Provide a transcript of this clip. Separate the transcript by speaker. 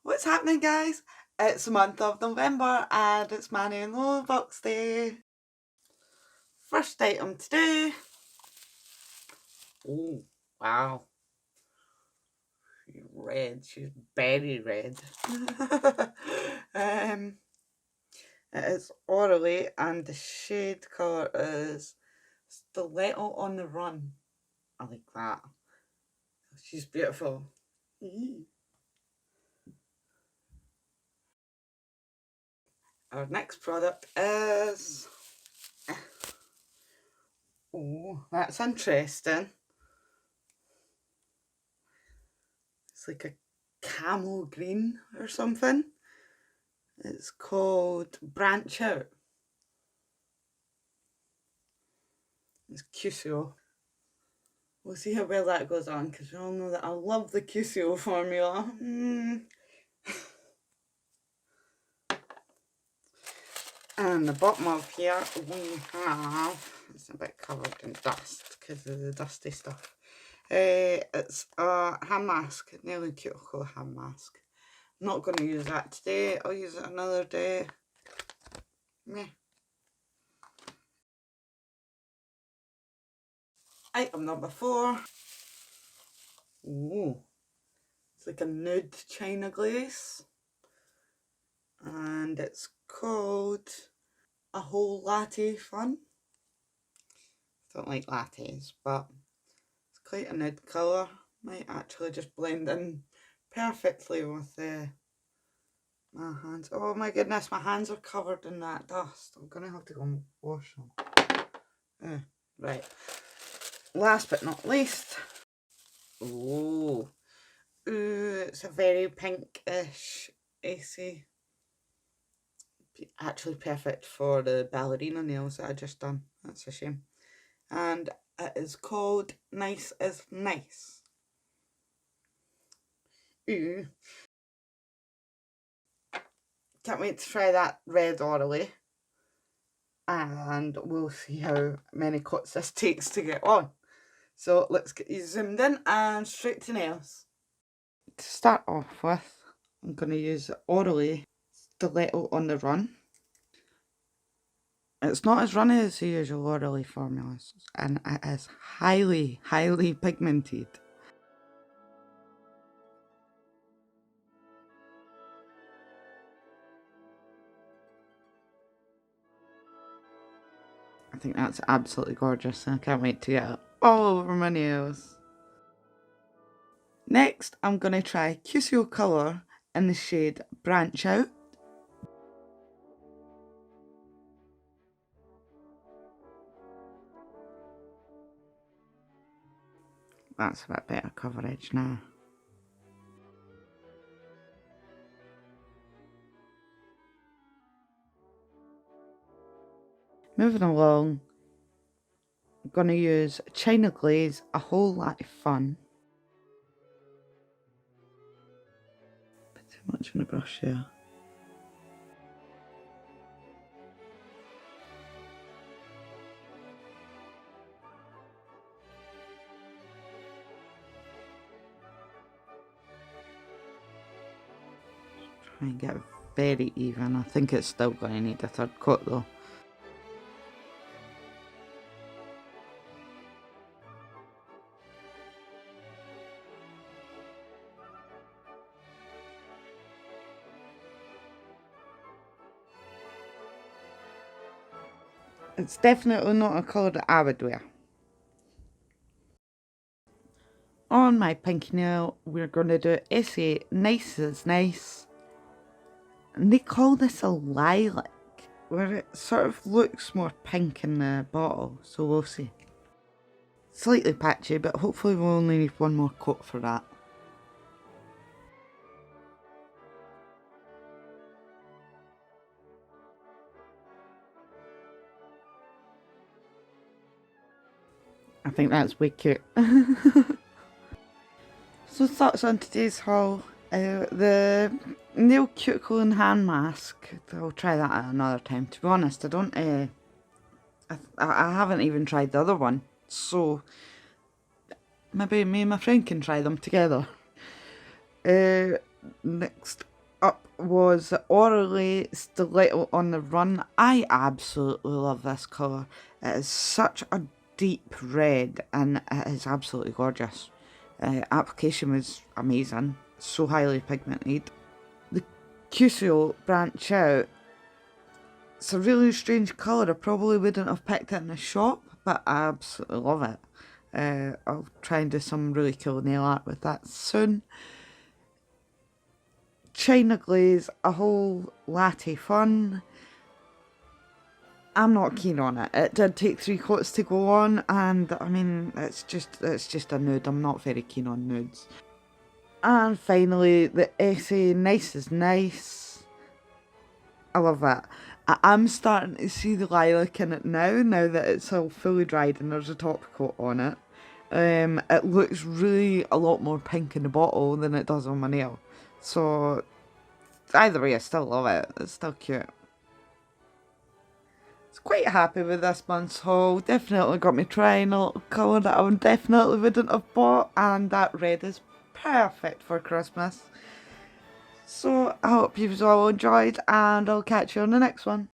Speaker 1: What's happening, guys? It's the month of November and it's Manny and Lola box day. First item today. Oh, wow. She's red. She's berry red. It is Orly and the shade colour is Stiletto On The Run. I like that. She's beautiful. Our next product is... Oh, that's interesting. It's like a camel green or something. It's called Branch Out. It's Cuccio. We'll see how well that goes on because we all know that I love the Cuccio formula. And the bottom of here we have, it's a bit covered in dust because of the dusty stuff. It's a hand mask, nearly Cuticle hand mask. I'm not going to use that today, I'll use it another day. Meh. Item number 4. Ooh, it's like a nude china glaze. And it's called a whole latte fun. Don't like lattes, but it's quite a nude colour. Might actually just blend in perfectly with my hands. Oh my goodness, my hands are covered in that dust. I'm gonna have to go and wash them. Right. Last but not least. Ooh, it's a very pinkish Essie. Actually perfect for the ballerina nails that I just done. That's a shame. And it is called Nice is Nice. Ooh. Can't wait to try that red Orly. And we'll see how many coats this takes to get on. So let's get you zoomed in and straight to nails. To start off with, I'm going to use Orly Stiletto On The Run. It's not as runny as the usual Orly formulas, and it is highly, highly pigmented. I think that's absolutely gorgeous and I can't wait to get it all over my nails. Next, I'm going to try Cuccio colour in the shade Branch Out. That's a bit better coverage now. Moving along, I'm going to use China Glaze, a whole lot of fun. Bit too much on the brush here. Try and get very even. I think it's still going to need a third coat though. It's definitely not a colour that I would wear. On my pinky nail, we're going to do Essie Nice is Nice. And they call this a lilac, where it sort of looks more pink in the bottle, so we'll see. Slightly patchy, but hopefully we'll only need one more coat for that. I think that's way cute. So thoughts on today's haul. The nail cuticle and hand mask, I'll try that at another time. To be honest, I haven't even tried the other one, so maybe me and my friend can try them together. Next up was the Orly Stiletto On The Run. I absolutely love this colour. It is such a deep red and it is absolutely gorgeous. Application was amazing, so highly pigmented. The Cuccio Branch Out. It's a really strange colour. I probably wouldn't have picked it in the shop, but I absolutely love it. I'll try and do some really cool nail art with that soon. China Glaze, a whole latte fun. I'm not keen on it. It did take 3 coats to go on, and I mean, it's just a nude. I'm not very keen on nudes. And finally, the Essie Nice is Nice. I love that. I am starting to see the lilac in it now that it's all fully dried and there's a top coat on it. It looks really a lot more pink in the bottle than it does on my nail. So, either way, I still love it. It's still cute. I was quite happy with this month's haul. Definitely got me trying a little colour that I definitely wouldn't have bought. And that red is perfect for Christmas. So, I hope you've all enjoyed and I'll catch you on the next one.